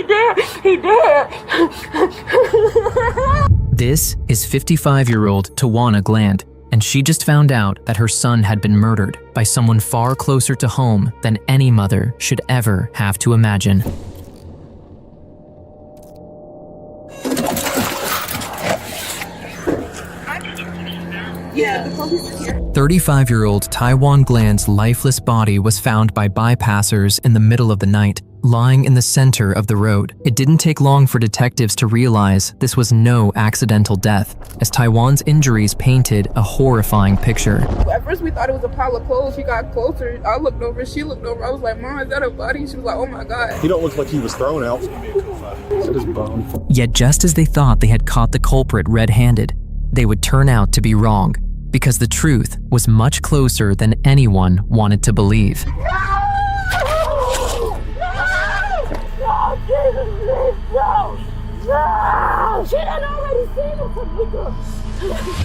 did. He did. This is 55-year-old Tawana Gland, and she just found out that her son had been murdered by someone far closer to home than any mother should ever have to imagine. Yeah, the police is here. 35-year-old Taiwan Gland's lifeless body was found by bypassers in the middle of the night, lying in the center of the road. It didn't take long for detectives to realize this was no accidental death, as Taiwan's injuries painted a horrifying picture. At first we thought it was a pile of clothes. She got closer. I looked over, she looked over. I was like, Mom, is that a body? She was like, oh my God. He don't look like he was thrown out. It's his bone. Yet just as they thought they had caught the culprit red-handed, they would turn out to be wrong, because the truth was much closer than anyone wanted to believe.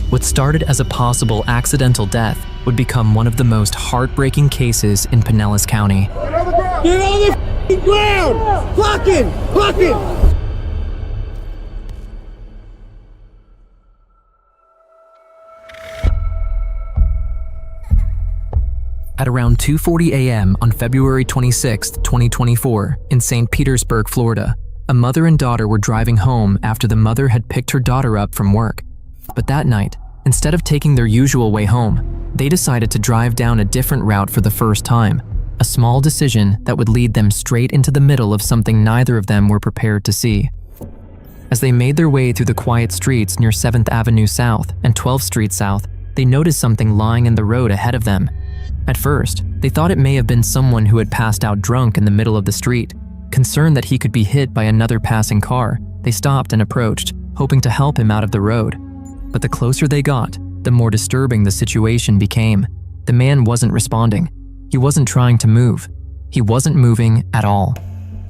What started as a possible accidental death would become one of the most heartbreaking cases in Pinellas County. Get on the ground! Fucking! At around 2:40 a.m. on February 26, 2024, in St. Petersburg, Florida, a mother and daughter were driving home after the mother had picked her daughter up from work. But that night, instead of taking their usual way home, they decided to drive down a different route for the first time, a small decision that would lead them straight into the middle of something neither of them were prepared to see. As they made their way through the quiet streets near 7th Avenue South and 12th Street South, they noticed something lying in the road ahead of them. At first, they thought it may have been someone who had passed out drunk in the middle of the street. Concerned that he could be hit by another passing car, they stopped and approached, hoping to help him out of the road. But the closer they got, the more disturbing the situation became. The man wasn't responding. He wasn't trying to move. He wasn't moving at all.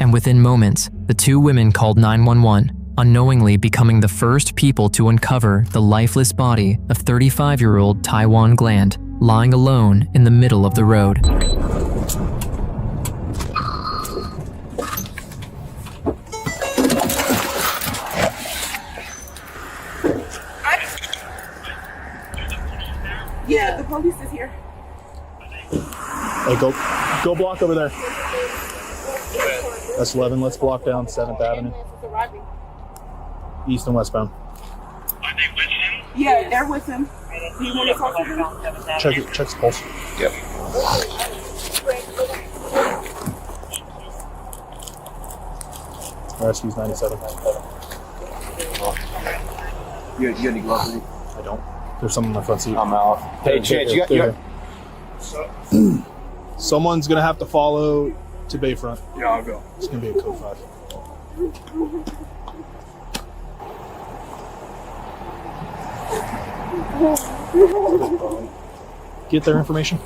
And within moments, the two women called 911, unknowingly becoming the first people to uncover the lifeless body of 35-year-old Taiwan Gland, lying alone in the middle of the road. Yeah, the police is here. Hey, go block over there. That's 11. Let's block down 7th Avenue. East and westbound. Are they with him? Yeah, they're with him. Do you want to talk to him? Check his pulse. Yep. Rescue's 97. You got any gloves? I don't. There's some in my front seat. I'm out. Hey, Chance, you got. Someone's gonna have to follow to Bayfront. Yeah, I'll go. It's gonna be a code 5. Get their information.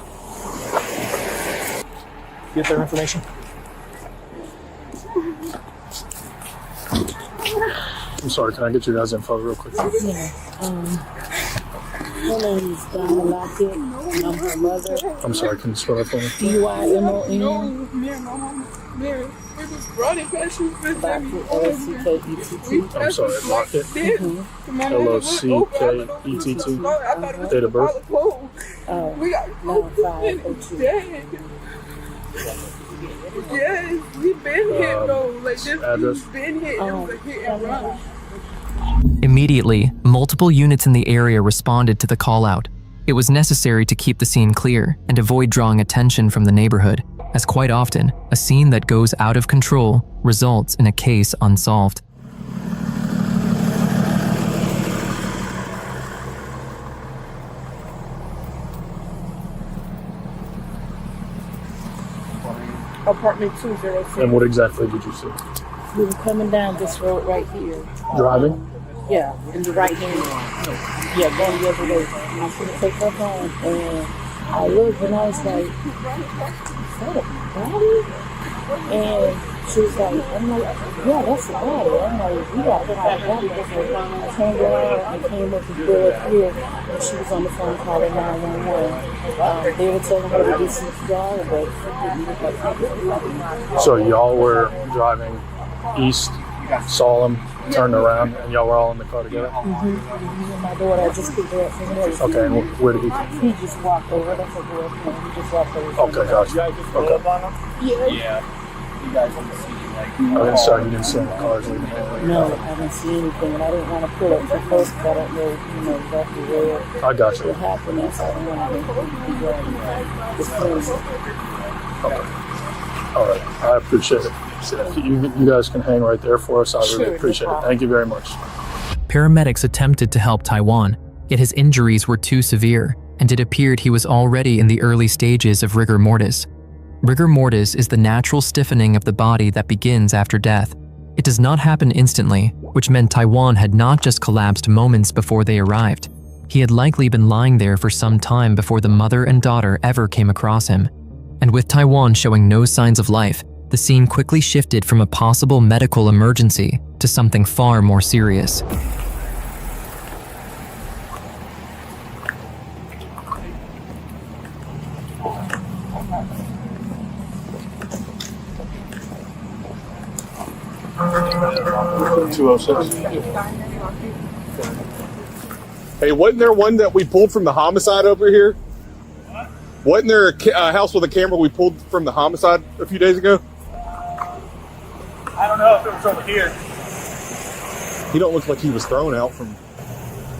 I'm sorry, can I get your guys' info real quick? Yeah. Her name is Donna Lockett, and I'm her mother. I'm sorry, can you spell that for me? D-Y-M-O-N. Mary, we was running because she was L-O-C-K-E-T-T. I'm sorry, Lockett. L-O-C-K-E-T-T. Date of birth. We got 9502. Yes, we've been hit though. Like this, address. we've been hit. It was a hit and run. Immediately, multiple units in the area responded to the call-out. It was necessary to keep the scene clear and avoid drawing attention from the neighborhood, as quite often, a scene that goes out of control results in a case unsolved. Apartment 206. And what exactly did you see? We were coming down this road right here. Driving? Yeah, in the right hand. Yeah, going the other way. I was going to take her home, and I looked and I was like, is that a body? And she was like, I'm like, yeah, that's a body. I'm like, we got to find a body. I turned around and came up and go up here, and she was on the phone calling 911. They were telling her to get CPR, but she didn't look like. So y'all were driving east, saw him, turned around, and y'all were all in the car together? Mm-hmm. My daughter, I just picked her up from there. Okay, and where did he come from? He just walked over. That's her boyfriend. He just walked over. Okay, gotcha. Okay. Yeah. Okay, so you didn't see any cars leaving? No, I didn't see anything, and I didn't want to pull up too close because I don't know, exactly where I got you. it happened. And so I don't want to be close. Okay. All right, I appreciate it. So you guys can hang right there for us. I really appreciate it. Thank you very much. Paramedics attempted to help Taiwan, yet his injuries were too severe, and it appeared he was already in the early stages of rigor mortis. Rigor mortis is the natural stiffening of the body that begins after death. It does not happen instantly, which meant Taiwan had not just collapsed moments before they arrived. He had likely been lying there for some time before the mother and daughter ever came across him. And with Taiwan showing no signs of life, the scene quickly shifted from a possible medical emergency to something far more serious. Hey, wasn't there one that we pulled from the homicide over here? What? Wasn't there a house with a camera we pulled from the homicide a few days ago? I don't know if it was over here. He don't look like he was thrown out from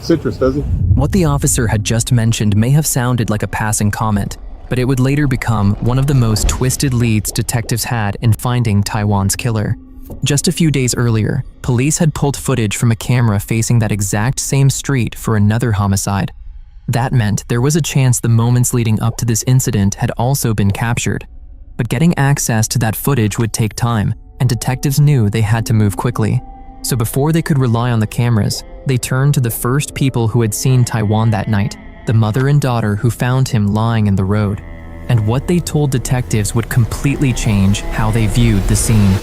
Citrus, does he? What the officer had just mentioned may have sounded like a passing comment, but it would later become one of the most twisted leads detectives had in finding Taiwan's killer. Just a few days earlier, police had pulled footage from a camera facing that exact same street for another homicide. That meant there was a chance the moments leading up to this incident had also been captured. But getting access to that footage would take time, and detectives knew they had to move quickly. So before they could rely on the cameras, they turned to the first people who had seen Taiwan that night, the mother and daughter who found him lying in the road. And what they told detectives would completely change how they viewed the scene.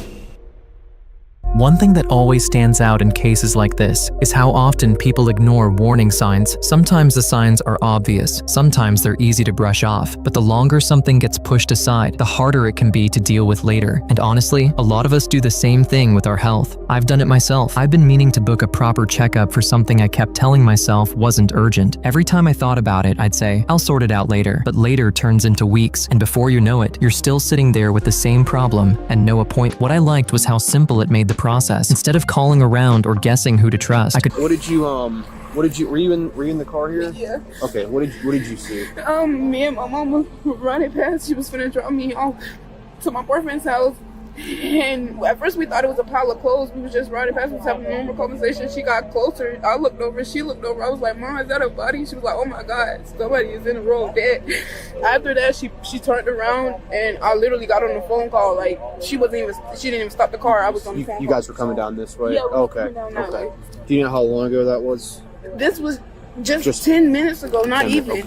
One thing that always stands out in cases like this is how often people ignore warning signs. Sometimes the signs are obvious, sometimes they're easy to brush off, but the longer something gets pushed aside, the harder it can be to deal with later. And honestly, a lot of us do the same thing with our health. I've done it myself. I've been meaning to book a proper checkup for something I kept telling myself wasn't urgent. Every time I thought about it, I'd say, I'll sort it out later. But later turns into weeks, and before you know it, you're still sitting there with the same problem and no appointment. What I liked was how simple it made the process. Instead of calling around or guessing who to trust, I could. Were you in the car here? Yeah. Okay, what did you see? Me and my mama were running past. She was finna drop me off to my boyfriend's house. And at first we thought it was a pile of clothes. We was just riding past, we was having a normal conversation. She got closer. I looked over, she looked over. I was like, Mom, is that a body? She was like, oh my God, somebody is in the road dead. After that, she turned around and I literally got on the phone call. Like, she didn't even stop the car. I was on the phone You call. guys were coming down this way? Yeah, we were okay. coming down that way. Do you know how long ago that was? This was just 10 minutes ago, not even.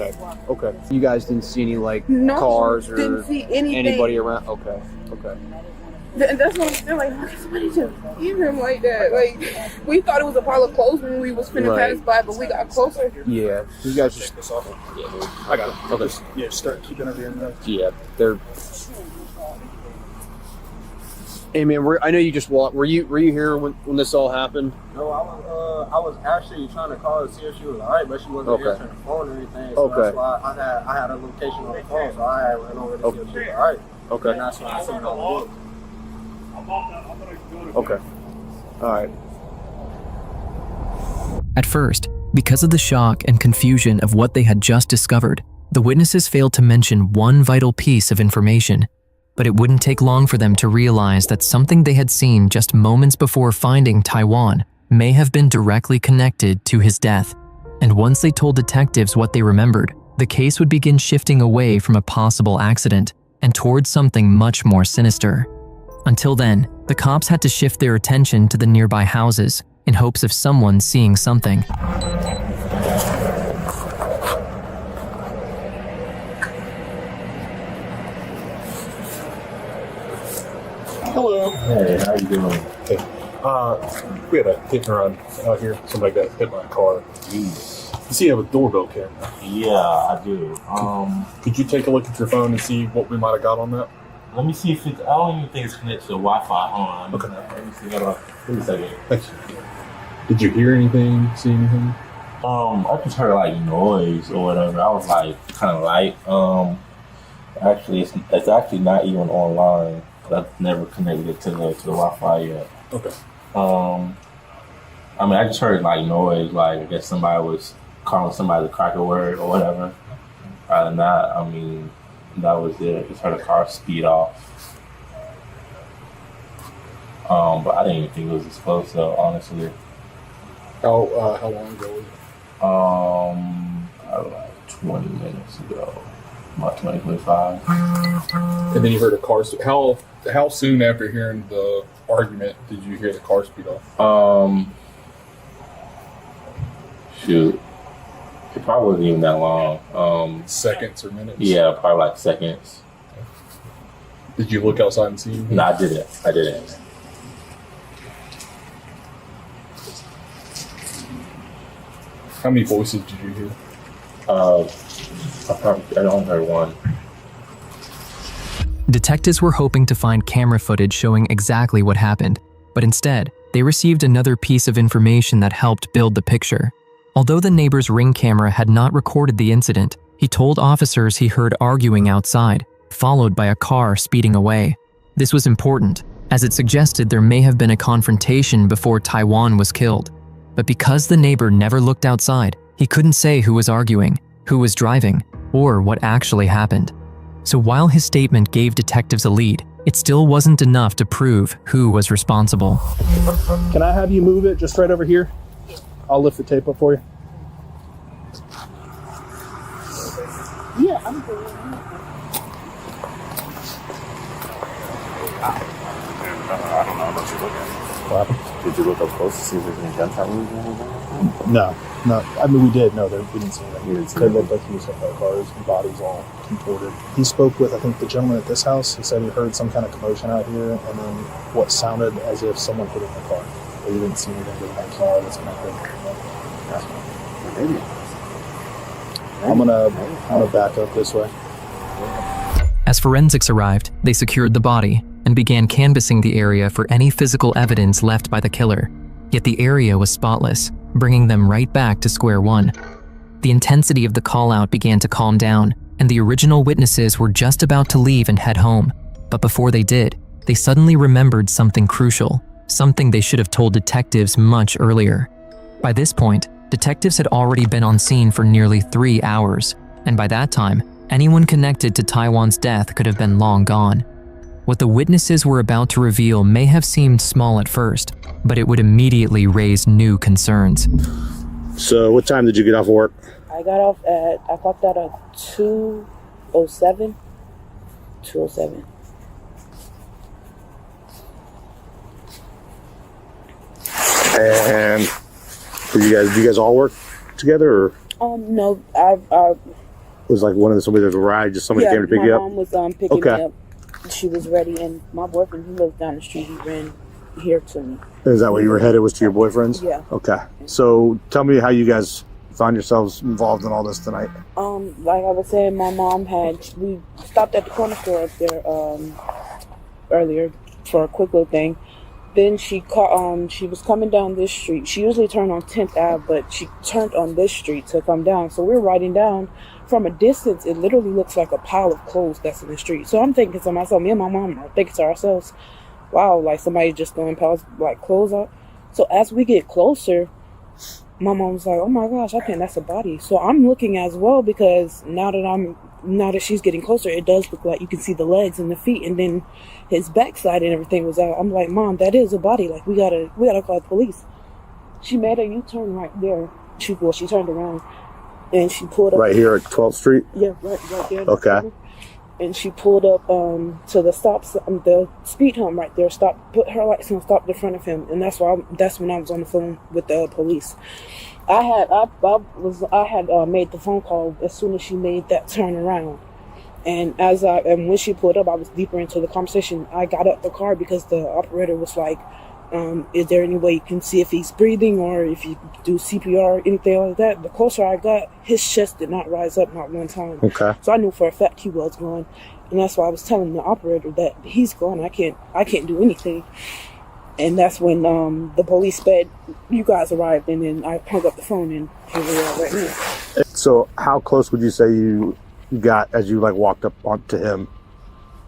Okay. You guys didn't see any No, cars or didn't see anything. anybody around? Okay. And that's what I'm saying, like, how can somebody just leave him like that? Like, we thought it was a pile of clothes when we was finna pass by, but we got closer. Yeah. You guys just... This off. I got it. Okay. Yeah, start keeping it in there. Yeah, they're... Hey man, I know you just walked. Were you here when this all happened? No, I was actually trying to call her to see if she was alright, but she wasn't answering the phone or anything. So that's why I had a location on the phone, so I went over to see if she was alright. Okay. And that's when I seen her on the book. Okay. Alright. At first, because of the shock and confusion of what they had just discovered, the witnesses failed to mention one vital piece of information. But it wouldn't take long for them to realize that something they had seen just moments before finding Taiwan may have been directly connected to his death. And once they told detectives what they remembered, the case would begin shifting away from a possible accident and towards something much more sinister. Until then, the cops had to shift their attention to the nearby houses in hopes of someone seeing something. Hello. Hey, how you doing? Hey. We had a hit and run out here. Somebody got hit by a car. Jeez. You see, you have a doorbell camera. Yeah, I do. Could you take a look at your phone and see what we might have got on that? Let me see if it's. I don't even think it's connected to the Wi-Fi. Hold on. Okay. Let me see. Hold on. Give me a second. Thanks. Did you hear anything? See anything? I just heard like noise or whatever. I was like kind of light. Actually, it's actually not even online. I've never connected it to the Wi-Fi yet. Okay. I mean, I just heard like noise. Like I guess somebody was calling somebody the cracker word or whatever. Other than that, I mean, that was it. Just heard a car speed off. But I didn't even think it was this close though, honestly. How long ago was it? Probably like 20 minutes ago. About 20, 25. And then you heard a car. How soon after hearing the argument did you hear the car speed off? Shoot. It probably wasn't even that long. Seconds or minutes? Yeah, probably like seconds. Did you look outside and see anything? No, I didn't. How many voices did you hear? I only heard one. Detectives were hoping to find camera footage showing exactly what happened, but instead, they received another piece of information that helped build the picture. Although the neighbor's Ring camera had not recorded the incident, he told officers he heard arguing outside, followed by a car speeding away. This was important, as it suggested there may have been a confrontation before Taiwan was killed. But because the neighbor never looked outside, he couldn't say who was arguing, who was driving, or what actually happened. So while his statement gave detectives a lead, it still wasn't enough to prove who was responsible. Can I have you move it just right over here? I'll lift the tape up for you. Yeah, I'm good. I don't know what you're looking at. What happened? Did you look up close to see if there's any gunshot wounds or anything? No. I mean, we did. No, we didn't see anything. You didn't see It anything? looked like he was hit by cars and bodies all contorted. He spoke with, I think, the gentleman at this house. He said he heard some kind of commotion out here and then what sounded as if someone hit in the car. But he didn't see anything with that car that's connected. Maybe. I'm gonna back up this way. As forensics arrived, they secured the body and began canvassing the area for any physical evidence left by the killer. Yet the area was spotless, bringing them right back to square one. The intensity of the call-out began to calm down, and the original witnesses were just about to leave and head home. But before they did, they suddenly remembered something crucial, something they should have told detectives much earlier. By this point, detectives had already been on scene for nearly 3 hours, and by that time, anyone connected to Taiwan's death could have been long gone. What the witnesses were about to reveal may have seemed small at first, but it would immediately raise new concerns. So, what time did you get off work? I clocked out at 2:07. 2:07. And did you guys all work together, or No, was like somebody there's a ride, just somebody came to pick you up? my mom was picking me up. She was ready, and my boyfriend, he lives down the street. He ran here to me. Is that where you were headed? Was to your boyfriend's? Yeah. Okay. So tell me how you guys found yourselves involved in all this tonight. Like I was saying, my mom we stopped at the corner store up there earlier for a quick little thing. Then she was coming down this street. She usually turned on 10th Ave, but she turned on this street to come down. So we're riding down. From a distance, it literally looks like a pile of clothes that's in the street. So I'm thinking to myself, me and my mom are thinking to ourselves, wow, like somebody just throwing piles like clothes out. So as we get closer, my mom's like, oh my gosh, I think that's a body. So I'm looking as well, because now that she's getting closer, it does look like you can see the legs and the feet, and then his backside and everything was out. I'm like, Mom, that is a body. Like we gotta call the police. She made a U-turn right there. She turned around and she pulled up right here at 12th Street. Yeah, right there. Okay. And she pulled up to the speed hump right there. Put her lights on, stopped in front of him, and that's when I was on the phone with the police. I had made the phone call as soon as she made that turn around, and when she pulled up, I was deeper into the conversation. I got up the car because the operator was like, is there any way you can see if he's breathing, or if you do CPR or anything like that? The closer I got, his chest did not rise up not one time. Okay. So I knew for a fact he was gone. And that's why I was telling the operator that he's gone. I can't do anything. And that's when the police said, you guys arrived, and then I hung up the phone, and here we are right now. So how close would you say you got as you like walked up onto him?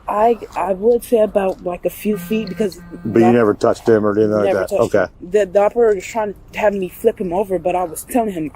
I would say about like a few feet, because... But you never touched him or anything like that? Okay. The operator was trying to have me flip him over, but I was telling him